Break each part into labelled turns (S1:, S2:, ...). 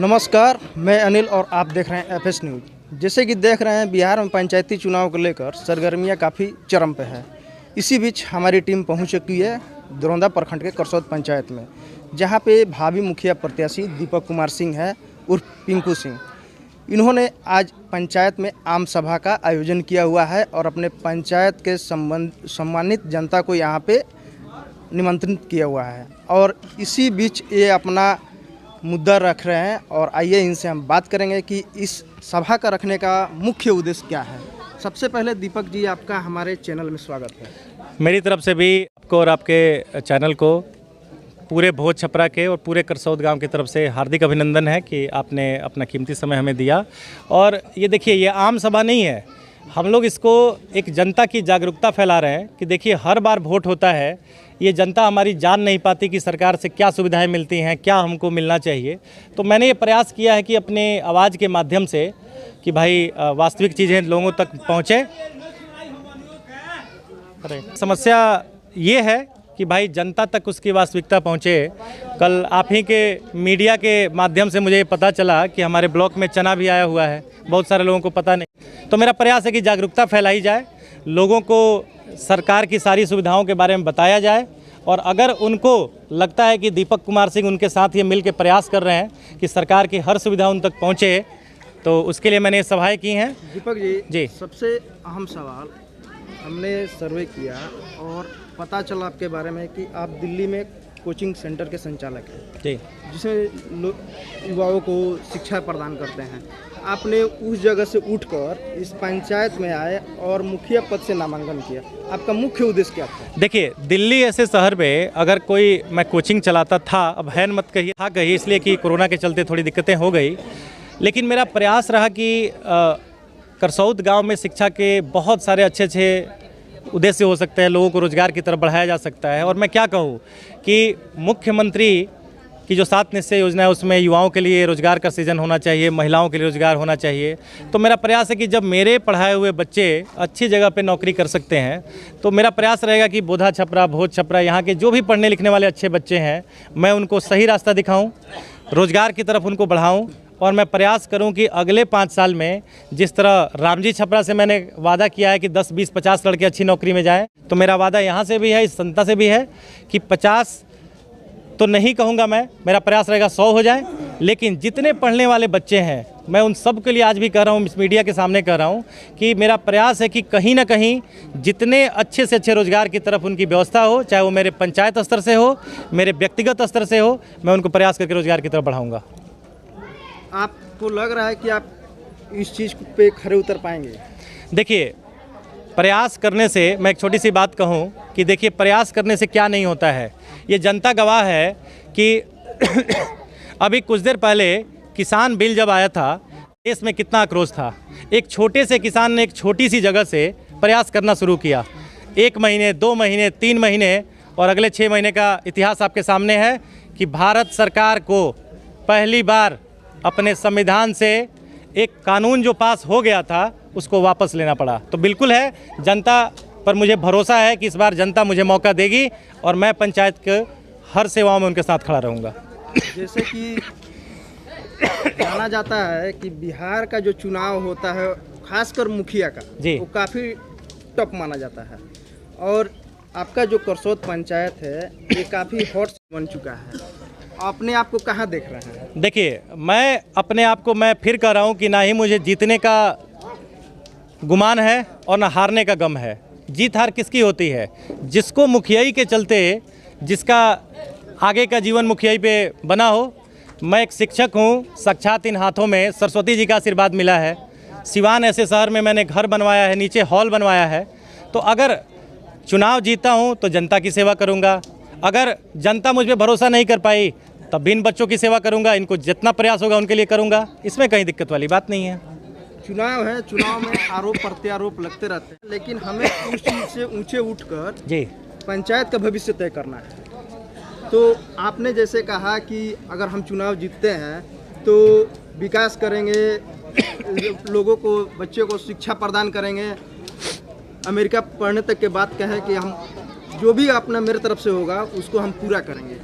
S1: नमस्कार, मैं अनिल और आप देख रहे हैं एफएस न्यूज़। जैसे कि देख रहे हैं, बिहार में पंचायती चुनाव को लेकर सरगर्मियां काफ़ी चरम पे है। इसी बीच हमारी टीम पहुंच चुकी है दरौंदा प्रखंड के करसौद पंचायत में, जहां पे भावी मुखिया प्रत्याशी दीपक कुमार सिंह है उर्फ पिंकू सिंह। इन्होंने आज पंचायत में आम सभा का आयोजन किया हुआ है और अपने पंचायत के सम्मानित जनता को यहाँ पे निमंत्रित किया हुआ है और इसी बीच ये अपना मुद्दा रख रहे हैं। और आइए इनसे हम बात करेंगे कि इस सभा का रखने का मुख्य उद्देश्य क्या है। सबसे पहले दीपक जी, आपका हमारे चैनल में स्वागत है।
S2: मेरी तरफ से भी आपको और आपके चैनल को पूरे भोज छपरा के और पूरे करसौद गांव की तरफ से हार्दिक अभिनंदन है कि आपने अपना कीमती समय हमें दिया। और ये देखिए, ये आम सभा नहीं है, हम लोग इसको एक जनता की जागरूकता फैला रहे हैं कि देखिए हर बार वोट होता है, ये जनता हमारी जान नहीं पाती कि सरकार से क्या सुविधाएं मिलती हैं, क्या हमको मिलना चाहिए। तो मैंने ये प्रयास किया है कि अपने आवाज़ के माध्यम से कि भाई वास्तविक चीज़ें लोगों तक पहुँचे। समस्या ये है कि भाई जनता तक उसकी वास्तविकता पहुँचे। कल आप ही के मीडिया के माध्यम से मुझे पता चला कि हमारे ब्लॉक में चना भी आया हुआ है, बहुत सारे लोगों को पता नहीं। तो मेरा प्रयास है कि जागरूकता फैलाई जाए, लोगों को सरकार की सारी सुविधाओं के बारे में बताया जाए। और अगर उनको लगता है कि दीपक कुमार सिंह उनके साथ ये मिल के प्रयास कर रहे हैं कि सरकार की हर सुविधा उन तक पहुँचे, तो उसके लिए मैंने सभाएँ की हैं।
S1: दीपक जी, सबसे अहम सवाल, हमने सर्वे किया और पता चला आपके बारे में कि आप दिल्ली में कोचिंग सेंटर के संचालक हैं जी, जिसमें युवाओं को शिक्षा प्रदान करते हैं। आपने उस जगह से उठकर इस पंचायत में आए और मुखिया पद से नामांकन किया। आपका मुख्य उद्देश्य क्या था?
S2: देखिए, दिल्ली ऐसे शहर में अगर कोई, मैं कोचिंग चलाता था, अब है मत कहिए, था कहिए, इसलिए कि कोरोना के चलते थोड़ी दिक्कतें हो गई, लेकिन मेरा प्रयास रहा कि करसौद गाँव में शिक्षा के बहुत सारे अच्छे उद्देश्य हो सकते हैं, लोगों को रोजगार की तरफ बढ़ाया जा सकता है। और मैं क्या कहूँ कि मुख्यमंत्री की जो 7 निश्चय योजना है उसमें युवाओं के लिए रोजगार का सृजन होना चाहिए, महिलाओं के लिए रोजगार होना चाहिए। तो मेरा प्रयास है कि जब मेरे पढ़ाए हुए बच्चे अच्छी जगह पे नौकरी कर सकते हैं, तो मेरा प्रयास रहेगा कि बोधा छपरा, भोज छपरा, यहाँ के जो भी पढ़ने लिखने वाले अच्छे बच्चे हैं, मैं उनको सही रास्ता दिखाऊँ, रोजगार की तरफ उनको बढ़ाऊँ। और मैं प्रयास करूं कि अगले 5 साल में जिस तरह रामजी छपरा से मैंने वादा किया है कि 10, 20, 50 लड़के अच्छी नौकरी में जाएं, तो मेरा वादा यहाँ से भी है, इस संस्था से भी है कि 50 तो नहीं कहूँगा मैं, मेरा प्रयास रहेगा 100 हो जाए। लेकिन जितने पढ़ने वाले बच्चे हैं, मैं उन सब के लिए आज भी कह रहा हूँ, इस मीडिया के सामने कह रहा हूँ कि मेरा प्रयास है कि कहीं ना कहीं जितने अच्छे से अच्छे रोजगार की तरफ उनकी व्यवस्था हो, चाहे वो मेरे पंचायत स्तर से हो, मेरे व्यक्तिगत स्तर से हो, मैं उनको प्रयास करके रोजगार की तरफ बढ़ाऊँगा।
S1: आपको लग रहा है कि आप इस चीज़ पे खरे उतर पाएंगे? देखिए,
S2: प्रयास करने से, मैं एक छोटी सी बात कहूं कि देखिए, प्रयास करने से क्या नहीं होता है, ये जनता गवाह है कि अभी कुछ देर पहले किसान बिल जब आया था, देश में कितना आक्रोश था। एक छोटे से किसान ने एक छोटी सी जगह से प्रयास करना शुरू किया, 1 महीने, 2 महीने, 3 महीने और अगले 6 महीने का इतिहास आपके सामने है कि भारत सरकार को पहली बार अपने संविधान से एक कानून जो पास हो गया था उसको वापस लेना पड़ा। तो बिल्कुल है, जनता पर मुझे भरोसा है कि इस बार जनता मुझे मौका देगी और मैं पंचायत के हर सेवाओं में उनके साथ खड़ा रहूँगा।
S1: जैसे कि जाना जाता है कि बिहार का जो चुनाव होता है, खासकर मुखिया का जी, वो काफ़ी टफ माना जाता है और आपका जो करसौद पंचायत है ये काफ़ी हॉट बन चुका है। अपने आप को कहाँ देख रहे हैं?
S2: देखिए, मैं अपने आप को, मैं फिर कह रहा हूँ कि ना ही मुझे जीतने का गुमान है और ना हारने का गम है। जीत हार किसकी होती है? जिसको मुखियाई के चलते, जिसका आगे का जीवन मुखियाई पे बना हो। मैं एक शिक्षक हूँ, साक्षात इन हाथों में सरस्वती जी का आशीर्वाद मिला है। सिवान ऐसे शहर में मैंने घर बनवाया है, नीचे हॉल बनवाया है। तो अगर चुनाव जीता हूँ तो जनता की सेवा करूँगा, अगर जनता मुझ पर भरोसा नहीं कर पाई तब भी इन बच्चों की सेवा करूंगा, इनको जितना प्रयास होगा उनके लिए करूंगा, इसमें कहीं दिक्कत वाली बात नहीं है।
S1: चुनाव है, चुनाव में आरोप प्रत्यारोप लगते रहते हैं, लेकिन हमें उस चीज़ से ऊंचे उठकर जी पंचायत का भविष्य तय करना है। तो आपने जैसे कहा कि अगर हम चुनाव जीतते हैं तो विकास करेंगे, लोगों को, बच्चों को शिक्षा प्रदान करेंगे, अमेरिका पढ़ने तक के बाद कहें कि हम जो भी अपना मेरे तरफ से होगा उसको हम पूरा करेंगे।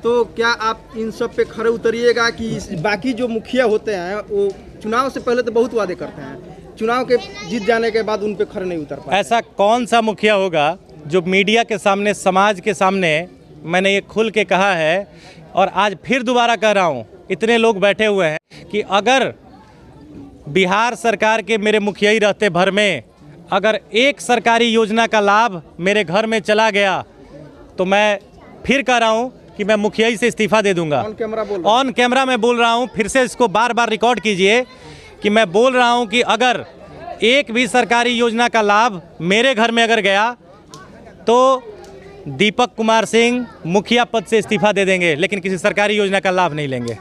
S1: तो क्या आप इन सब पे खरे उतरिएगा कि बाकी जो मुखिया होते हैं वो चुनाव से पहले तो बहुत वादे करते हैं, चुनाव के जीत जाने के बाद उन पे खरे नहीं उतर पाते?
S2: ऐसा कौन सा मुखिया होगा जो मीडिया के सामने, समाज के सामने मैंने ये खुल के कहा है और आज फिर दोबारा कह रहा हूँ, इतने लोग बैठे हुए हैं कि अगर बिहार सरकार के मेरे मुखिया ही रहते भर में, अगर एक सरकारी योजना का लाभ मेरे घर में चला गया तो मैं फिर कह रहा हूँ कि मैं मुखिया से इस्तीफा दे दूंगा। ऑन कैमरा मैं बोल रहा हूँ, फिर से इसको बार बार रिकॉर्ड कीजिए कि मैं बोल रहा हूँ कि अगर एक भी सरकारी योजना का लाभ मेरे घर में अगर गया तो दीपक कुमार सिंह मुखिया पद से इस्तीफा दे देंगे, लेकिन किसी सरकारी योजना का लाभ नहीं लेंगे।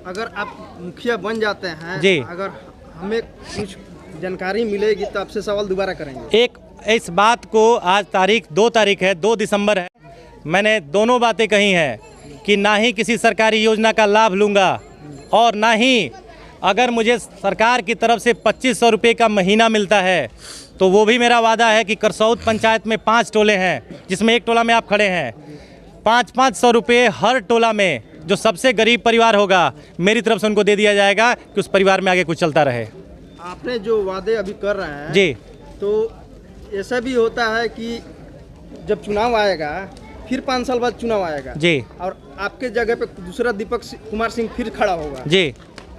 S1: अगर आप मुखिया बन जाते हैं
S2: जी,
S1: अगर हमें कुछ जानकारी मिलेगी तो आपसे सवाल दोबारा करेंगे।
S2: एक इस बात को आज तारीख 2 तारीख है, 2 दिसंबर है, मैंने दोनों बातें कही हैं कि ना ही किसी सरकारी योजना का लाभ लूँगा और ना ही अगर मुझे सरकार की तरफ से 2500 रुपये का महीना मिलता है तो वो भी मेरा वादा है कि करसौद पंचायत में 5 टोले हैं जिसमें एक टोला में आप खड़े हैं, 500 रुपये हर टोला में जो सबसे गरीब परिवार होगा मेरी तरफ से उनको दे दिया जाएगा कि उस परिवार में आगे कुछ चलता रहे।
S1: आपने जो वादे अभी कर रहे हैं
S2: जी,
S1: तो ऐसा भी होता है कि जब चुनाव आएगा फिर 5 साल बाद चुनाव आएगा
S2: जी,
S1: और आपके जगह पे दूसरा दीपक कुमार सिंह फिर खड़ा होगा
S2: जी,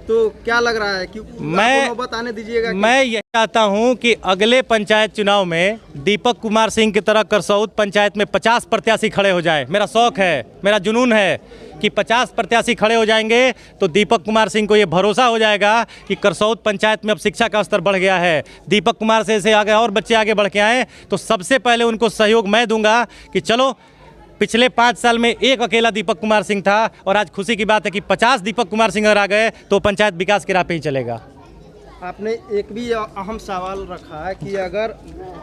S1: तो क्या लग रहा है कि
S2: मैं
S1: नौबत आने दीजिएगा?
S2: मैं यही चाहता हूं कि अगले पंचायत चुनाव में दीपक कुमार सिंह की तरह करसौद पंचायत में 50 प्रत्याशी खड़े हो जाए। मेरा शौक है, मेरा जुनून है कि 50 प्रत्याशी खड़े हो जाएंगे तो दीपक कुमार सिंह को ये भरोसा हो जाएगा कि करसौद पंचायत में अब शिक्षा का स्तर बढ़ गया है। दीपक कुमार से आगे और बच्चे आगे बढ़ के आए तो सबसे पहले उनको सहयोग मैं दूंगा कि चलो, पिछले 5 साल में एक अकेला दीपक कुमार सिंह था और आज खुशी की बात है कि 50 दीपक कुमार सिंह अगर आ गए तो पंचायत विकास की राह पे ही चलेगा।
S1: आपने एक भी अहम सवाल रखा कि अगर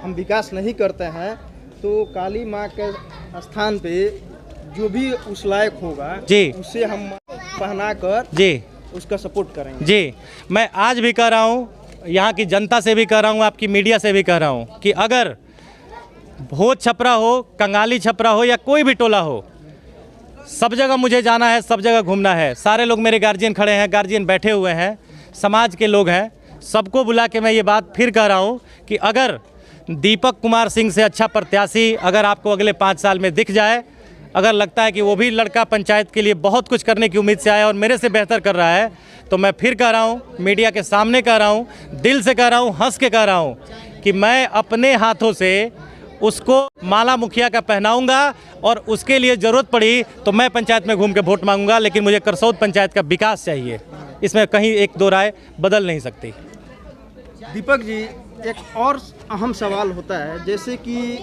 S1: हम विकास नहीं करते हैं तो काली माँ के स्थान पे जो भी उस लायक होगा
S2: जी, उसे
S1: हम पहना कर जी उसका सपोर्ट करेंगे।
S2: जी, मैं आज भी कह रहा हूँ, यहाँ की जनता से भी कह रहा हूँ, आपकी मीडिया से भी कह रहा हूँ कि अगर भोज छपरा हो, कंगाली छपरा हो या कोई भी टोला हो, सब जगह मुझे जाना है, सब जगह घूमना है। सारे लोग मेरे गार्जियन खड़े हैं, गार्जियन बैठे हुए हैं, समाज के लोग हैं, सबको बुला के मैं ये बात फिर कह रहा हूँ कि अगर दीपक कुमार सिंह से अच्छा प्रत्याशी अगर आपको अगले 5 साल में दिख जाए, अगर लगता है कि वो भी लड़का पंचायत के लिए बहुत कुछ करने की उम्मीद से आया और मेरे से बेहतर कर रहा है, तो मैं फिर कह रहा हूँ, मीडिया के सामने कह रहा हूँ, दिल से कह रहा हूँ, हंस के कह रहा हूँ कि मैं अपने हाथों से उसको माला मुखिया का पहनाऊंगा और उसके लिए ज़रूरत पड़ी तो मैं पंचायत में घूम के वोट मांगूंगा, लेकिन मुझे करसौद पंचायत का विकास चाहिए, इसमें कहीं एक दो राय बदल नहीं सकती।
S1: दीपक जी, एक और अहम सवाल होता है, जैसे कि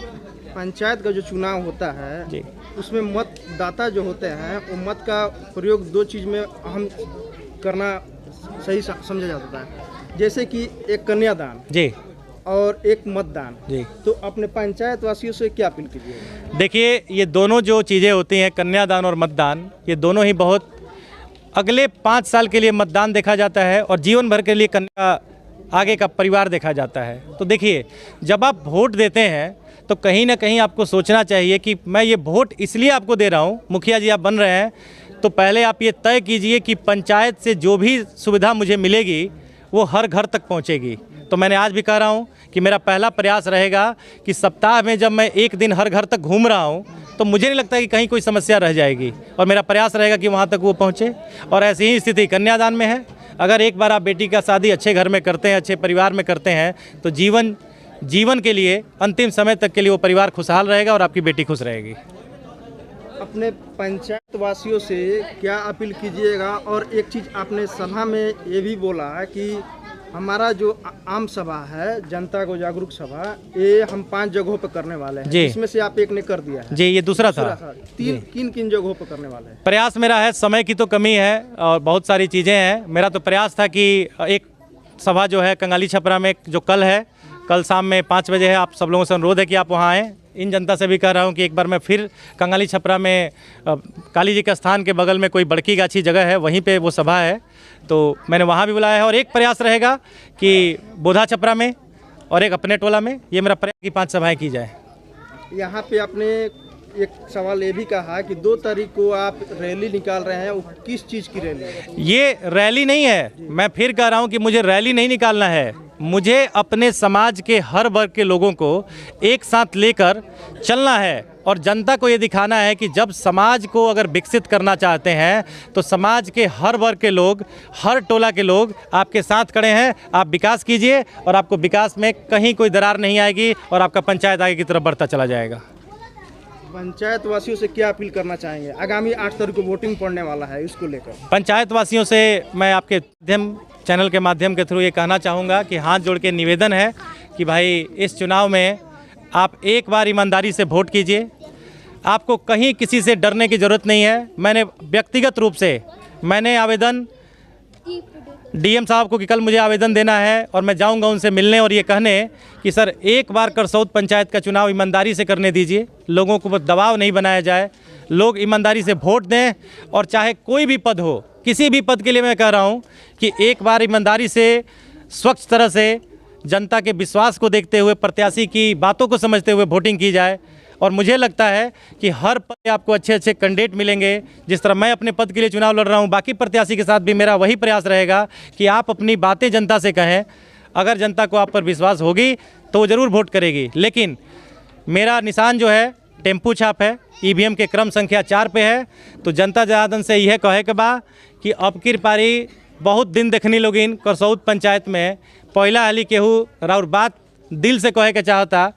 S1: पंचायत का जो चुनाव होता है जी, उसमें मतदाता जो होते हैं वो मत का प्रयोग 2 चीज़ में अहम करना सही समझा जाता है, जैसे कि एक कन्यादान जी और एक मतदान जी। तो अपने पंचायत वासियों से क्या अपील कीजिएगा?
S2: देखिए, ये दोनों जो चीज़ें होती हैं, कन्यादान और मतदान, ये दोनों ही बहुत अगले 5 साल के लिए मतदान देखा जाता है और जीवन भर के लिए कन्या आगे का परिवार देखा जाता है। तो देखिए, जब आप वोट देते हैं तो कहीं ना कहीं आपको सोचना चाहिए कि मैं ये वोट इसलिए आपको दे रहा हूँ, मुखिया जी आप बन रहे हैं तो पहले आप ये तय कीजिए कि पंचायत से जो भी सुविधा मुझे मिलेगी वो हर घर तक पहुँचेगी। तो मैंने आज भी कह रहा हूँ कि मेरा पहला प्रयास रहेगा कि सप्ताह में जब मैं एक दिन हर घर तक घूम रहा हूँ तो मुझे नहीं लगता कि कहीं कोई समस्या रह जाएगी और मेरा प्रयास रहेगा कि वहाँ तक वो पहुँचे। और ऐसी ही स्थिति कन्यादान में है, अगर एक बार आप बेटी का शादी अच्छे घर में करते हैं, अच्छे परिवार में करते हैं तो जीवन के लिए अंतिम समय तक के लिए वो परिवार खुशहाल रहेगा और आपकी बेटी खुश रहेगी।
S1: अपने पंचायत वासियों से क्या अपील कीजिएगा? और एक चीज़ आपने सभा में ये भी बोला कि हमारा जो आम सभा है, जनता को जागरूक सभा, ये हम 5 जगहों पर करने वाले हैं, इसमें से आप एक ने कर दिया है
S2: जी, ये दूसरा था।
S1: किन जगहों पर करने वाले हैं?
S2: प्रयास मेरा है, समय की तो कमी है और बहुत सारी चीज़ें हैं। मेरा तो प्रयास था कि एक सभा जो है कंगाली छपरा में जो कल शाम में 5 बजे है, आप सब लोगों से अनुरोध है कि आप वहाँ आएँ। इन जनता से भी कह रहा हूँ कि एक बार मैं फिर कंगाली छपरा में काली जी के स्थान के बगल में कोई बड़की गाछी जगह है, वहीं पे वो सभा है, तो मैंने वहाँ भी बुलाया है। और एक प्रयास रहेगा कि बोधा छपरा में और एक अपने टोला में, ये मेरा प्रयास की 5 सभाएं की जाए।
S1: यहाँ पे आपने एक सवाल ये भी कहा कि 2 तारीख को आप रैली निकाल रहे हैं, वो किस चीज़ की रैली है?
S2: ये रैली नहीं है, मैं फिर कह रहा हूँ कि मुझे रैली नहीं निकालना है। मुझे अपने समाज के हर वर्ग के लोगों को एक साथ लेकर चलना है और जनता को ये दिखाना है कि जब समाज को अगर विकसित करना चाहते हैं तो समाज के हर वर्ग के लोग, हर टोला के लोग आपके साथ खड़े हैं। आप विकास कीजिए और आपको विकास में कहीं कोई दरार नहीं आएगी और आपका पंचायत आगे की तरफ बढ़ता चला जाएगा।
S1: पंचायत वासियों से क्या अपील करना चाहेंगे? आगामी 8 तारीख को वोटिंग पड़ने वाला है, इसको लेकर
S2: पंचायत वासियों से मैं आपके चैनल के माध्यम के थ्रू ये कहना चाहूँगा कि हाथ जोड़ के निवेदन है कि भाई इस चुनाव में आप एक बार ईमानदारी से वोट कीजिए। आपको कहीं किसी से डरने की ज़रूरत नहीं है। मैंने व्यक्तिगत रूप से आवेदन डीएम साहब को कि कल मुझे आवेदन देना है और मैं जाऊंगा उनसे मिलने और ये कहने कि सर एक बार करसौद पंचायत का चुनाव ईमानदारी से करने दीजिए, लोगों को दबाव नहीं बनाया जाए, लोग ईमानदारी से वोट दें और चाहे कोई भी पद हो, किसी भी पद के लिए मैं कह रहा हूं कि एक बार ईमानदारी से स्वच्छ तरह से जनता के विश्वास को देखते हुए, प्रत्याशी की बातों को समझते हुए वोटिंग की जाए। और मुझे लगता है कि हर पद पे आपको अच्छे अच्छे कैंडिडेट मिलेंगे। जिस तरह मैं अपने पद के लिए चुनाव लड़ रहा हूं, बाकी प्रत्याशी के साथ भी मेरा वही प्रयास रहेगा कि आप अपनी बातें जनता से कहें। अगर जनता को आप पर विश्वास होगी तो वो ज़रूर वोट करेगी। लेकिन मेरा निशान जो है टेम्पू छाप है, ईवीएम के क्रम संख्या 4 पे है। तो जनता जनार्दन से यह कहे के बा कि अब की पारी बहुत दिन देखनी लोगिन करसौद पंचायत में पहला हाली केहू राउर बात दिल से कहे के चाहता,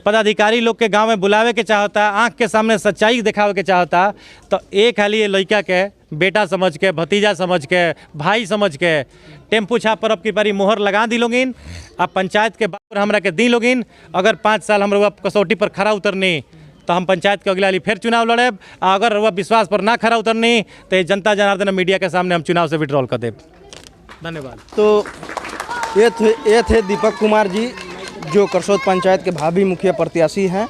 S2: पदाधिकारी लोग के गांव में बुलावे के चाहता, आंख के सामने सच्चाई दिखावे के चाहता, तो एक हाली ये लड़का के बेटा समझ के, भतीजा समझ के, भाई समझ के टेम्पू छाप पर अब की बारी मोहर लगा दी लोगिन। अब पंचायत के बार हमरा के दी लोगिन। अगर 5 साल हम कसौटी पर खरा उतरनी तो हम पंचायत के अगला हाली फिर चुनाव लड़ेब। अगर वह विश्वास पर ना खरा उतरनी तो जनता जनार्दन मीडिया के सामने हम चुनाव से विड्रॉल कर देब। धन्यवाद।
S1: तो ये थे दीपक कुमार जी, जो करसौद पंचायत के भावी मुखिया प्रत्याशी हैं,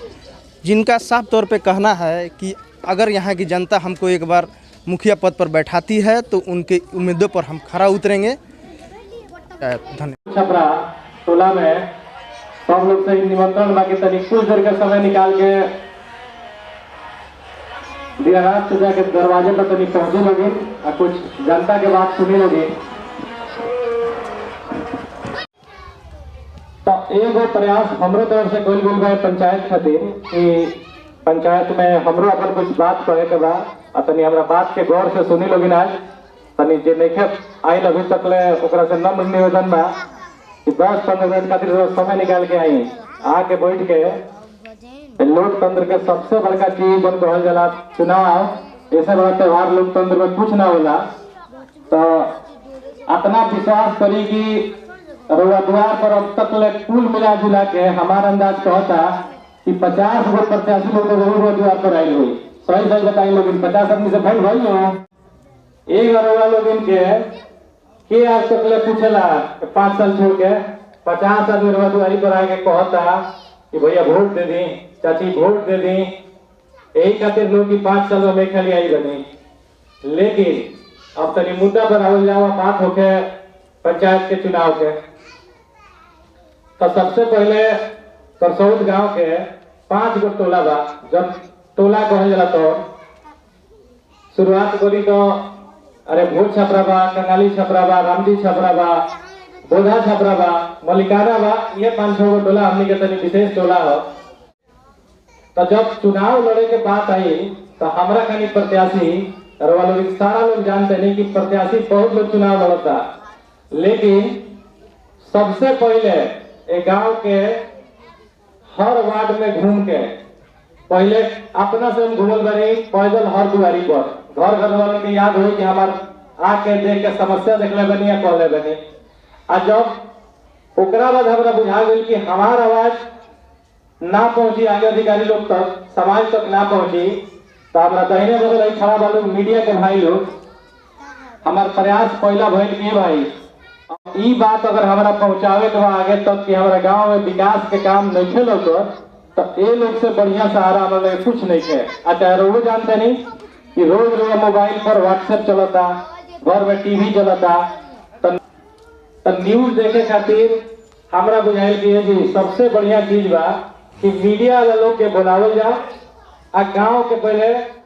S1: जिनका साफ तौर पे कहना है कि अगर यहाँ की जनता हमको एक बार मुखिया पद पर बैठाती है तो उनके उम्मीदों पर हम खरा उतरेंगे। धन्यवाद।
S3: छपरा टोला में सब लोग से निमंत्रण बाकी तनी कुछ देर का समय निकाल के दिनारात से जाके दरवाजे पर तनी पहुंचे लोगे और कुछ जनता के बात सुनी लोगे। तो एगो प्रयास हमरो तरफ से कोई बोल रहे पंचायत खातिर कि पंचायत में हमरो अपन कुछ बात कहे के बा और तनी हमरा बात के गौर से सुनी लोगिन। आज तनी जे नहीं आइल अभी तक ले ओकरा से नम्र निवेदन बा कि 10-15 मिनट खातिर समय निकाल के आई, आके बैठ के लोकतंत्र के सबसे बड़का चीज जब कहल जाला चुनाव, ऐसे बड़ा त्योहार लोकतंत्र में कुछ ना होला। तो अपना विश्वास करी कि रउआ द्वार पर अब तक ले कुल मिला जुला के हमारा अंदाज कहता कि 50 गो प्रत्याशी लोग तो जरूर द्वार पर आये हुई। सही सही बताई लोग 50 आदमी से भाई भाई हो एक रउआ लोग के आज तक ले पूछेला 5 साल छोड़ के 50 आदमी रउआ द्वारी पर आके कहता कि भैया वोट दे दी, चाची वोट दे दी। यही खातिर लोग की 5 साल में खाली आई बनी। लेकिन अब तनी मुद्दा पर आवल जावा बात होके पंचायत के चुनाव के। तो सबसे पहले करसौद गांव के 5 गो टोला बा। जब टोला कहल जाला तो शुरुआत करी तो अरे भोज छपरा बा, कंगाली छपरा बा, रामजी छपरा बा, बोधा छपरा बा, मलिकाना बा। ये 5-6 गो टोला हमनी के तनी विशेष टोला हो। तो जब चुनाव लड़े के बात आई तो हमरा खानी प्रत्याशी रउआ लोग सारा लोग जानते नहीं कि प्रत्याशी बहुत लोग चुनाव लड़ता। लेकिन सबसे पहले एक गांव के हर वार्ड में घूम के पहले अपना से हम घूमल बनी पैदल हर दुआरी पर, घर घर वाले के याद हो कि हमार आके देख के समस्या देखले बनी या कहले बनी। आ जब ओकरा बाद हमरा बुझा गई कि हमार आवाज ना पहुंची आगे अधिकारी लोग तक, समाज तक ना पहुंची, तो हमरा दाहिने बगल खड़ा बा लोग मीडिया के भाई लोग, हमार प्रयास पहला भइल कि भाई ई बात अगर हमारा पहुंचावे के आगे तक कि हमारा गांव में विकास के काम नहीं खेलो तो ये लोग से बढ़िया सहारा हमारे कुछ नहीं है। अच्छा रोज जानते नहीं कि रोज रोज मोबाइल पर व्हाट्सएप चलता, घर में टीवी चलता, तो न्यूज देखे खातिर हमरा बुझाइल कि जी सबसे बढ़िया चीज बा कि मीडिया वाला लोग के बुलावल जाओ आ गांव के पहले